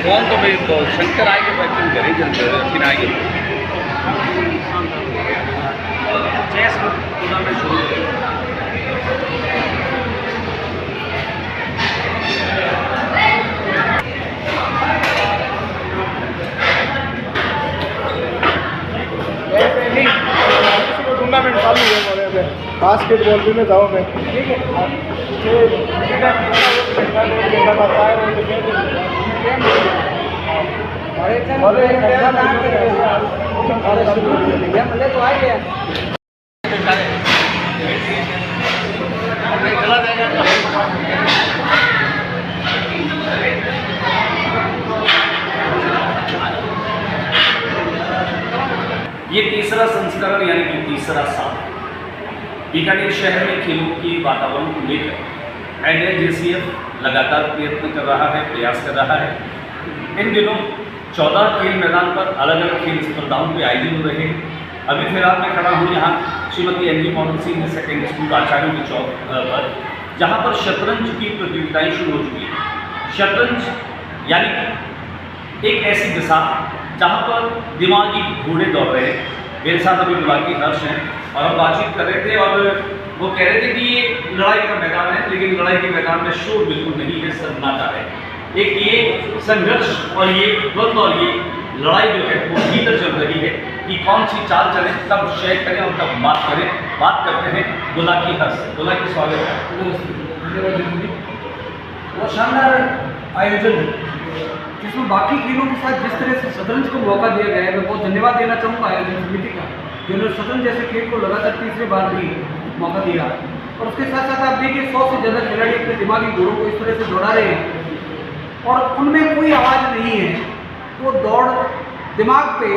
Phone तो भाई शंकर आएंगे वैक्सीन करेंगे फिर आएंगे चेस टूर्नामेंट शुरू टूर्नामेंट चालू है हमारे बास्केटबॉल भी में जाऊँ मैं ठीक ये तीसरा संस्करण यानी कि तीसरा साल बीकानेर शहर में खेलों के वातावरण को लेकर NAJCF लगातार प्रयत्न कर रहा है, प्रयास कर रहा है। इन दिनों 14 खेल मैदान पर अलग अलग खेल स्पर्धाओं के आयोजन हो रहे हैं। अभी फिलहाल मैं खड़ा हूँ यहाँ Shrimati NG model senior secondary school आचार्यों के चौक पर, जहाँ पर शतरंज की प्रतियोगिताएँ शुरू हो चुकी हैं। शतरंज यानी कि एक ऐसी दिशा जहाँ पर दिमागी घोड़े दौड़ रहे हैं। मेरे साथ अभी दिमागी हर्ष हैं और हम बातचीत कर रहे थे और वो कह रहे थे कि ये लड़ाई का मैदान है, लेकिन लड़ाई के मैदान में शोर बिल्कुल नहीं है, सन्नाटा है। एक ये संघर्ष और ये द्वंद्व और ये लड़ाई जो है वो भीतर चल रही है कि कौन सी चाल चले, तब शेयर करें और तब बात करें। बात करते हैं बुलाकी हर्ष। बुलाकी स्वागत है। वो शानदार आयोजन जिसमें बाकी खेलों के साथ जिस तरह से शतरंज को मौका दिया गया है, मैं बहुत धन्यवाद देना चाहूँगा आयोजन समिति का, जिन्होंने शतरंज जैसे खेल को लगातार तीसरी बार भी मौका दिया। और उसके साथ साथ आप देखिए 100 से ज़्यादा खिलाड़ी अपने दिमागी घोड़ों को इस तरह से दौड़ा रहे हैं और उनमें कोई आवाज़ नहीं है। वो दौड़ दिमाग पे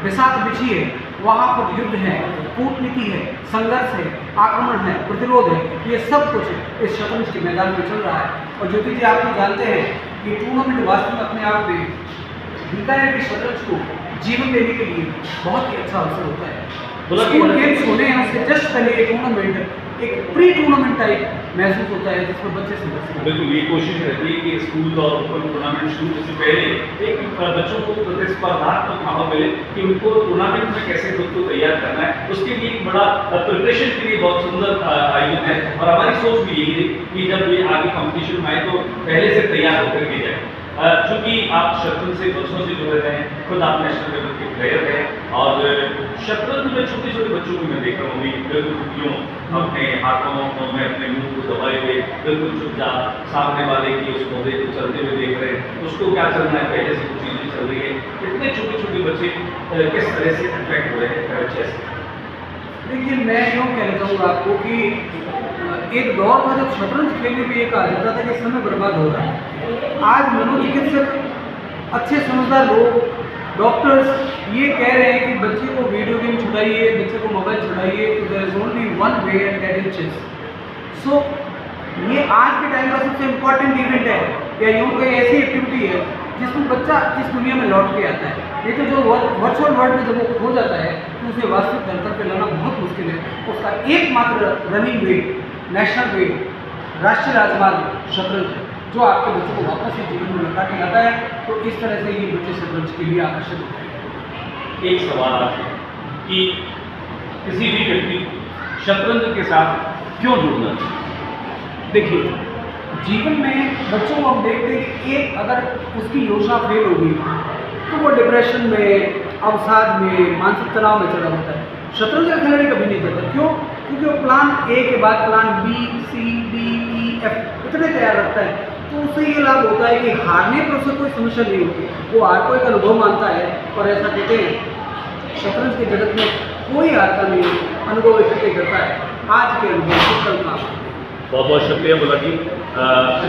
बिसात बिछी है, वहाँ पर युद्ध है, कूटनीति है, संघर्ष है, आक्रमण है, प्रतिरोध है, ये सब कुछ इस शतरंज के मैदान में चल रहा है। और ज्योति जी, आप तो जानते हैं कि टूर्नामेंट वास्तव में अपने आप में बीकानेर के शतरंज को जीवन देने के लिए बहुत ही अच्छा अवसर होता है। स्कूल गेम्स होने हैं, उससे जस्ट पहले ये टूर्नामेंट एक प्री टूर्नामेंट टाइप महसूस होता है, जिसमें बच्चे से बिल्कुल ये कोशिश रहती है कि स्कूल और टूर्नामेंट शुरू से पहले एक बच्चों को प्रतिस्पर्धात्मक माहौल मिले कि उनको टूर्नामेंट में कैसे खुद को तैयार करना है। उसके लिए एक बड़ा प्रिपरेशन के लिए बहुत सुंदर आयोजन है और हमारी सोच भी यही है कि जब ये आगे कॉम्पिटिशन में आए तो पहले से तैयार होकर के जाए। चूँकि आप शतरंज से वर्षों से जुड़े रहे हैं, खुद आप नेशनल लेवल के प्लेयर हैं और शतरंज में छोटे छोटे बच्चों को मैं देख रहा हूँ बिल्कुल क्यों अपने हाथों में अपने मुंह को दबाए हुए बिल्कुल चुपचाप सामने वाले की उस पौधे को चलते हुए देख रहे हैं, उसको क्या चलना है पहले से कुछ चीज़ें चल रही है। इतने छोटे छोटे बच्चे किस तरह से अट्रैक्ट हो रहे हैं चेस? देखिए, मैं यूँ कहना चाहूँगा आपको कि एक दौर था जब शतरंज खेलने में ये कहा जाता था कि समय बर्बाद हो रहा है। आज मनोचिकित्सक, अच्छे समझदार लोग, डॉक्टर्स ये कह रहे हैं कि बच्चे को वीडियो गेम छुड़ाइए, बच्चे को मोबाइल छुड़ाइए, तो there is only one way and that is chess. So ये आज के टाइम का सबसे इम्पोर्टेंट इवेंट है, या यूँ कोई ऐसी एक्टिविटी है जिसमें बच्चा इस दुनिया में लौट के आता है। नहीं तो जो वर्चुअल वर्ल्ड में जब वो खो जाता है तो उसे वास्तविक धरती पर लाना बहुत मुश्किल है। उसका एकमात्र रनिंग वे, नेशनल वे, राष्ट्रीय राजमार्ग शतरंज है, जो आपके बच्चों को वापस से जीवन में लौटा के लाता है। तो इस तरह से ये बच्चे शतरंज के लिए आकर्षित होते हैं। एक सवाल आपसे कि किसी भी व्यक्ति शतरंज के साथ क्यों जुड़ना चाहिए? देखिए, जीवन में बच्चों को हम देखते हैं कि एक अगर उसकी योजना फेल हो गई तो वो डिप्रेशन में, अवसाद में, मानसिक तनाव में चला जाता है। शतरंज का खिलाड़ी कभी नहीं जाता। क्यों? क्योंकि वो प्लान ए के बाद प्लान बी, सी, डी, ई, एफ इतने तैयार रखता है। तो उससे ये लाभ होता है कि हारने पर उससे कोई समस्या नहीं होती, वो हार को एक अनुभव मानता है। और ऐसा कहते हैं शतरंज के जगत में कोई हारता नहीं, अनुभव इकट्ठे करता है। आज के अनुभव से कल का। बहुत बहुत शुक्रिया बोला जी,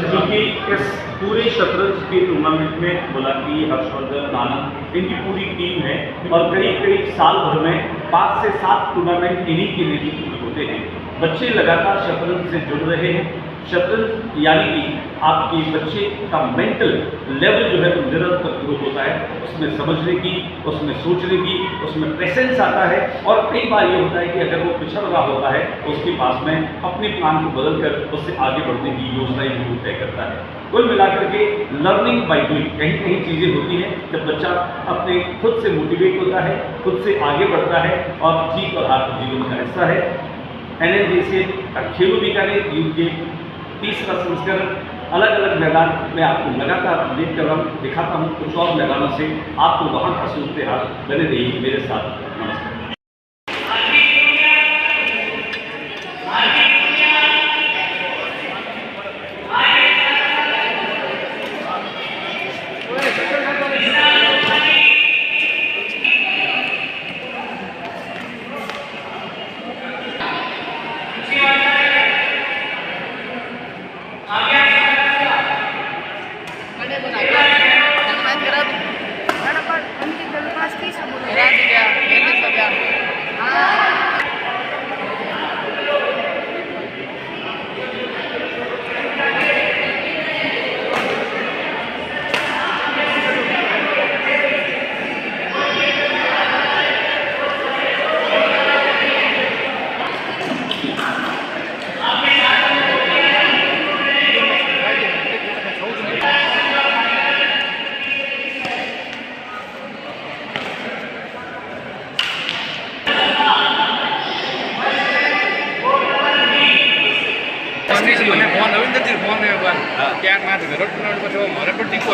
क्योंकि इस पूरे शतरंज के टूर्नामेंट में बोला कि हर्षवर्धन, आनंद, इनकी पूरी टीम है और करीब करीब साल भर में 5 से 7 टूर्नामेंट इन्हीं के नेतृत्व होते हैं। बच्चे लगातार शतरंज से जुड़ रहे हैं। शतरंज यानी कि आपके बच्चे का मेंटल लेवल जो है वो निरंतर ग्रो होता है, उसमें समझने की, उसमें सोचने की, उसमें प्रेजेंस आता है। और कई बार ये होता है कि अगर वो पिछड़ रहा होता है तो उसके पास में अपने प्लान को बदल कर उससे आगे बढ़ने की योजना ही तय करता है। कुल मिलाकर के लर्निंग बाय डूइंग, कहीं कहीं चीज़ें होती हैं जब बच्चा अपने खुद से मोटिवेट होता है, खुद से आगे बढ़ता है और जीत और हार जीवन का हिस्सा है। NLJCF खेलो बीकानेर यूथ के तीसरा संस्करण अलग अलग मैदान में आपको लगातार अपडेट कर रहा हूँ, दिखाता हूँ कुछ और मैदानों से, आपको वहाँ का सूरत हाल बने रहिए मेरे साथ। नमस्कार। મને ફોન રવિન્દ્રજી ફોન ક્યાંક ના રટનાળ પછી મારે પણ ટીકો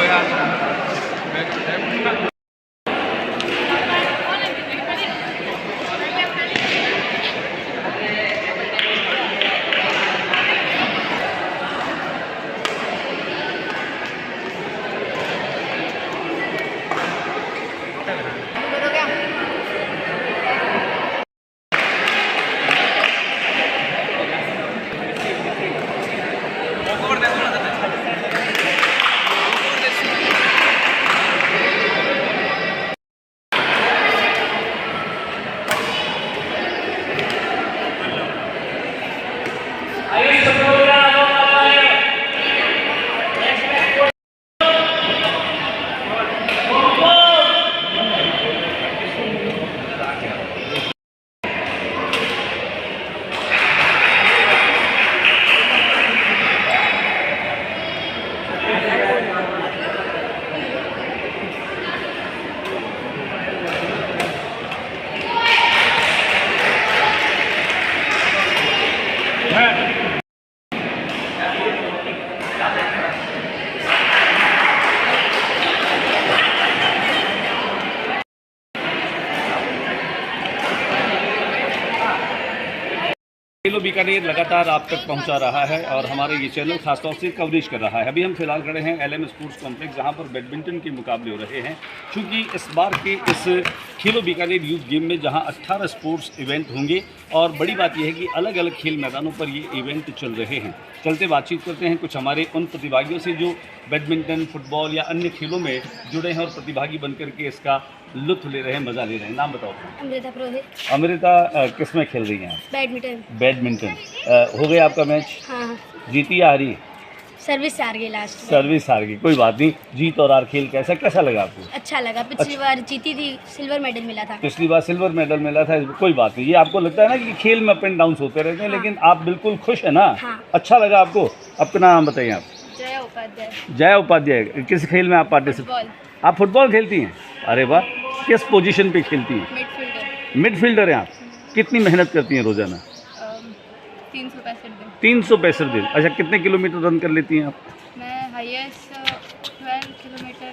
खेलो बीकानेर लगातार आप तक पहुंचा रहा है और हमारे ये चैनल खासतौर से कवरेज कर रहा है। अभी हम फिलहाल खड़े हैं LM स्पोर्ट्स कॉम्प्लेक्स, जहां पर बैडमिंटन के मुकाबले हो रहे हैं। चूँकि इस बार के इस खेलो बीकानेर यूथ गेम में जहां 18 स्पोर्ट्स इवेंट होंगे और बड़ी बात यह है कि अलग अलग खेल मैदानों पर ये इवेंट चल रहे हैं। चलते बातचीत करते हैं कुछ हमारे उन प्रतिभागियों से जो बैडमिंटन, फुटबॉल या अन्य खेलों में जुड़े हैं और प्रतिभागी बनकर के इसका लुत्फ ले रहे हैं, मज़ा ले रहे हैं। नाम बताओ। अमृता पुरोहित। अमृता, किस में खेल रही हैं आप? बैडमिंटन। बैडमिंटन। हो गया आपका मैच? हाँ। जीती या हारी? सर्विस हार गई लास्ट में। सर्विस हार गई, कोई बात नहीं। जीत और हार खेल कैसा लगा आपको? अच्छा लगा। पिछली बार जीती थी, सिल्वर मेडल मिला था। पिछली बार सिल्वर मेडल मिला था, कोई बात नहीं। ये आपको लगता है ना कि खेल में अप एंड डाउन होते रहते हैं, लेकिन आप बिल्कुल खुश है ना? हाँ। अच्छा लगा आपको? अपना नाम बताइए आप। जया उपाध्याय। जया उपाध्याय। किस खेल में आप पार्टिसिपेट? आप फुटबॉल खेलती हैं? अरे वाह, किस पोजीशन पे खेलती हैं? मिडफील्डर। मिडफील्डर हैं आप। कितनी मेहनत करती हैं रोजाना? 365 दिन। अच्छा, कितने किलोमीटर रन कर लेती हैं आप? मैं हाईएस्ट 12 किलोमीटर।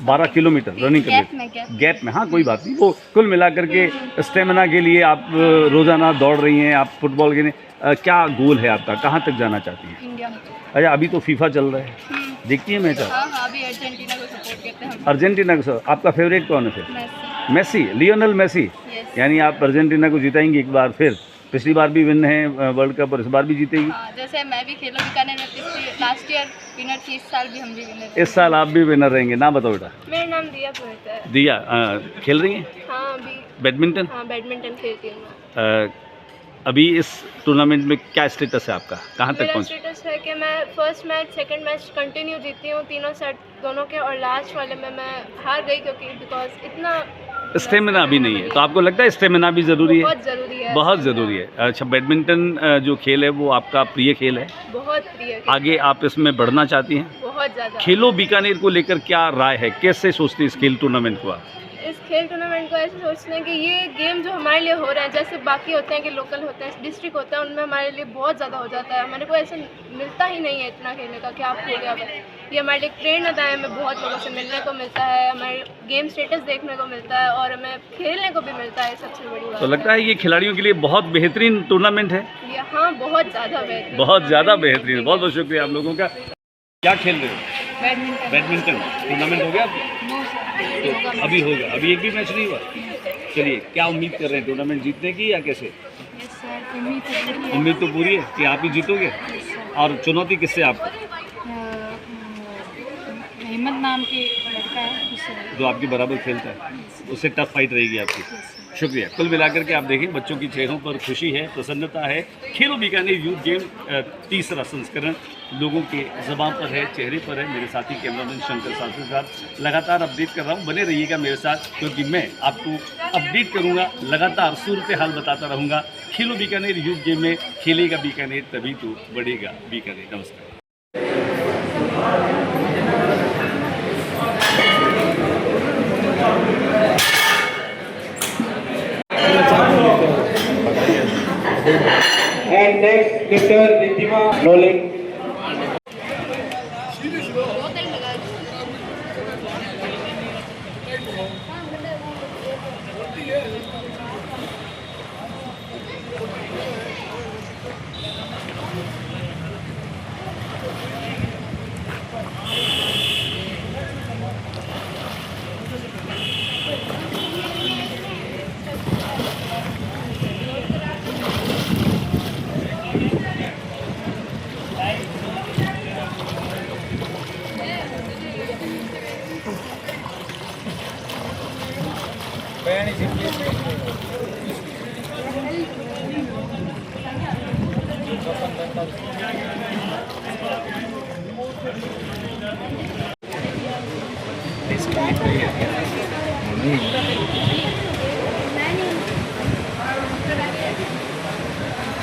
12 किलोमीटर रनिंग कर लेती हैं गैप में। हाँ, कोई बात नहीं। वो कुल मिलाकर के स्टेमिना के लिए आप रोजाना दौड़ रही हैं। आप फुटबॉल के लिए क्या गोल है आपका? कहाँ तक जाना चाहती हैं? इंडिया। अच्छा, अभी तो फीफा चल रहा है, देखती है मैच? हाँ, अभी अर्जेंटीना को सपोर्ट करते हैं। अर्जेंटीना को। आपका फेवरेट कौन है फिर? Messi, Lionel Messi. यानी आप अर्जेंटीना को जिताएंगे एक बार फिर? पिछली बार भी विन है वर्ल्ड कप और इस बार भी जीतेगी। जैसे मैं भी खेलो बीकानेर में लास्ट ईयर विनर थी, इस साल भी हम भी विनर। इस साल आप भी विनर रहेंगे। नाम बताओ बेटा। मेरा नाम दिया पुरोहित है। दिया, खेल रही हैं? हाँ, अभी बैडमिंटन। हाँ, बैडमिंटन खेलती हूँ मैं। अभी इस टूर्नामेंट में क्या स्टेटस है आपका? कहाँ तक मेरा पहुँचे? स्टेटस है कि मैं first match, second match continue जीती हूँ, तीनों सेट दोनों के, और लास्ट वाले में मैं हार गई क्योंकि बिकॉज इतना स्टेमिना अभी नहीं है। तो आपको लगता है स्टेमिना भी ज़रूरी है? बहुत ज़रूरी है। बहुत ज़रूरी है। अच्छा, बैडमिंटन जो खेल है वो आपका प्रिय खेल है? बहुत प्रिय। आगे आप इसमें बढ़ना चाहती हैं? बहुत ज़्यादा। खेलो बीकानेर को लेकर क्या राय है? कैसे सोचते हैं इस खेल टूर्नामेंट को आप? इस खेल टूर्नामेंट को ऐसे सोचते हैं कि ये गेम जो हमारे लिए हो रहे हैं, जैसे बाकी होते हैं कि लोकल होते हैं, डिस्ट्रिक्ट होता है, उनमें हमारे लिए बहुत ज़्यादा हो जाता है। हमारे को ऐसे मिलता ही नहीं है इतना खेलने का कि आप हो गया। ये हमारे लिए प्रेरणादायक, हमें बहुत लोगों से मिलने को मिलता है, हमारे गेम स्टेटस देखने को मिलता है और हमें खेलने को भी मिलता है। सबसे बड़ी बात तो लगता है ये खिलाड़ियों के लिए बहुत बेहतरीन टूर्नामेंट है? हाँ, बहुत ज़्यादा बेहतरीन। बहुत ज़्यादा बेहतरीन। बहुत बहुत शुक्रिया आप लोगों का। क्या खेल रहे हो? बैडमिंटन। बैडमिंटन टूर्नामेंट हो गया आपका? तो अभी होगा, अभी एक भी मैच नहीं हुआ। चलिए, क्या उम्मीद कर रहे हैं टूर्नामेंट जीतने की या कैसे? उम्मीद तो पूरी है कि आप ही जीतोगे। और चुनौती किससे आपको? हिम्मत नाम के लड़का है जो आपके बराबर खेलता है, उससे टफ फाइट रहेगी आपकी। शुक्रिया। कुल मिलाकर के आप देखें, बच्चों की चेहरों पर खुशी है, प्रसन्नता है। खेलो बीकानेर यूथ गेम तीसरा संस्करण लोगों के ज़बान पर है, चेहरे पर है। मेरे साथी कैमरामैन शंकर साहब के साथ लगातार अपडेट कर रहा हूँ। बने रहिएगा मेरे साथ, क्योंकि मैं आपको अपडेट करूँगा, लगातार सूरत हाल बताता रहूँगा। खेलो बीकानेर यूथ गेम में खेलेगा बीकानेर, तभी तो बढ़ेगा बीकानेर। नमस्कार। And next, Mr. Riddhima Nolik.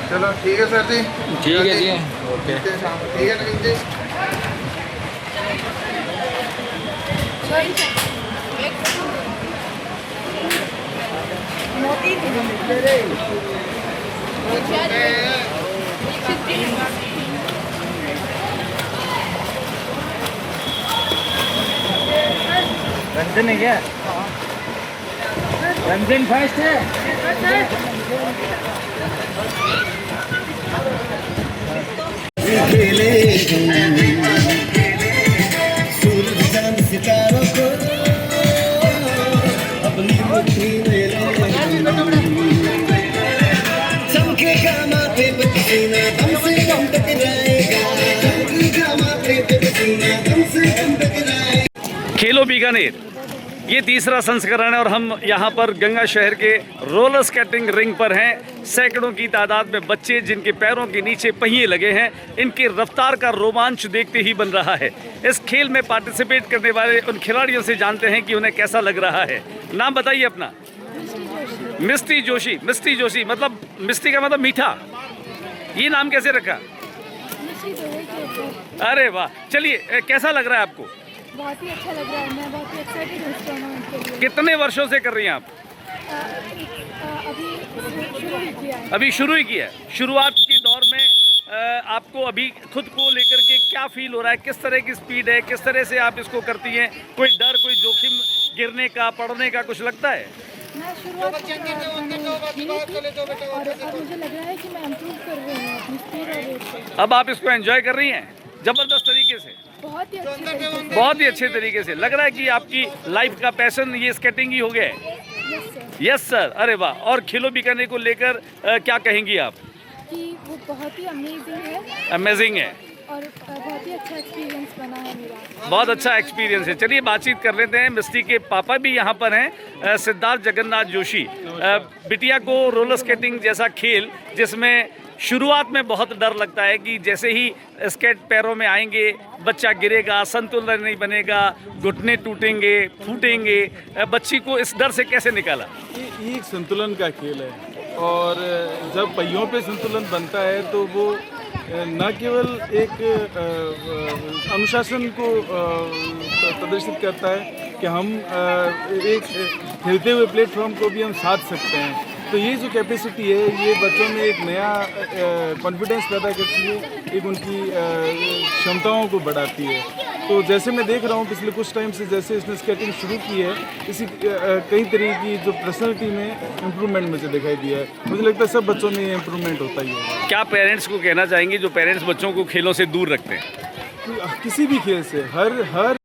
चलो ठीक है सर जी। ठीक है जी, ओके। ठीक है नवीन जी। रंजन है क्या? रंजन फर्स्ट है। खेलो बीकानेर, ये तीसरा संस्करण है और हम यहाँ पर गंगा शहर के रोलर स्केटिंग रिंग पर हैं। सैकड़ों की तादाद में बच्चे जिनके पैरों के नीचे पहिए लगे हैं, इनकी रफ्तार का रोमांच देखते ही बन रहा है। इस खेल में पार्टिसिपेट करने वाले उन खिलाड़ियों से जानते हैं कि उन्हें कैसा लग रहा है। नाम बताइए अपना। मिस्टी जोशी। मिस्टी जोशी मतलब, मिस्टी का मतलब मीठा, ये नाम कैसे रखा? अरे वाह, चलिए कैसा लग रहा है आपको? बहुत ही अच्छा लग रहा है, मैं बहुत ही एक्साइटेड हूँ इस टूर्नामेंट के लिए। कितने वर्षों से कर रही हैं आप? अभी शुरू ही किया है। अभी शुरू ही किया है। शुरुआत के दौर में आपको अभी खुद को लेकर के क्या फील हो रहा है? किस तरह की स्पीड है? किस तरह से आप इसको करती हैं? कोई डर, कोई जोखिम गिरने का, पड़ने का कुछ लगता है? मैं शुरुआत और मुझे लग रहा है कि मैं इम्प्रूव कर रही हूँ अपनी स्पीड और रेट से। अब आप इसको एंजॉय कर रही हैं जबरदस्त तरीके से? बहुत ही अच्छे तरीके से। बहुत ही अच्छे तरीके से लग रहा है कि आपकी लाइफ का पैशन ये स्केटिंग ही हो गया है। Yes sir. Yes sir. अरे वाह। और खेलो बीकानेर को लेकर क्या कहेंगी आप? कि वो बहुत ही अमेजिंग है अमेजिंग है और बहुत ही अच्छा एक्सपीरियंस बना है मेरा। बहुत अच्छा एक्सपीरियंस है। चलिए बातचीत कर लेते हैं। मिस्टी के पापा भी यहाँ पर हैं, सिद्धार्थ जगन्नाथ जोशी। बिटिया को रोलर स्केटिंग जैसा खेल, जिसमें शुरुआत में बहुत डर लगता है कि जैसे ही स्केट पैरों में आएंगे बच्चा गिरेगा, संतुलन नहीं बनेगा, घुटने टूटेंगे, फूटेंगे, बच्ची को इस डर से कैसे निकाला? ये एक संतुलन का खेल है और जब पहियों पे संतुलन बनता है तो वो न केवल एक अनुशासन को प्रदर्शित करता है कि हम एक हिलते हुए प्लेटफॉर्म को भी हम साध सकते हैं। तो ये जो कैपेसिटी है ये बच्चों में एक नया कॉन्फिडेंस पैदा करती है, एक उनकी क्षमताओं को बढ़ाती है। तो जैसे मैं देख रहा हूँ पिछले कुछ टाइम से जैसे इसने स्केटिंग शुरू की है, इसी कई तरह की जो पर्सनैलिटी में इम्प्रूवमेंट मुझे दिखाई दिया है। मुझे लगता है सब बच्चों में ये इम्प्रूवमेंट होता ही है। क्या पेरेंट्स को कहना चाहेंगे जो पेरेंट्स बच्चों को खेलों से दूर रखते हैं? किसी भी खेल से हर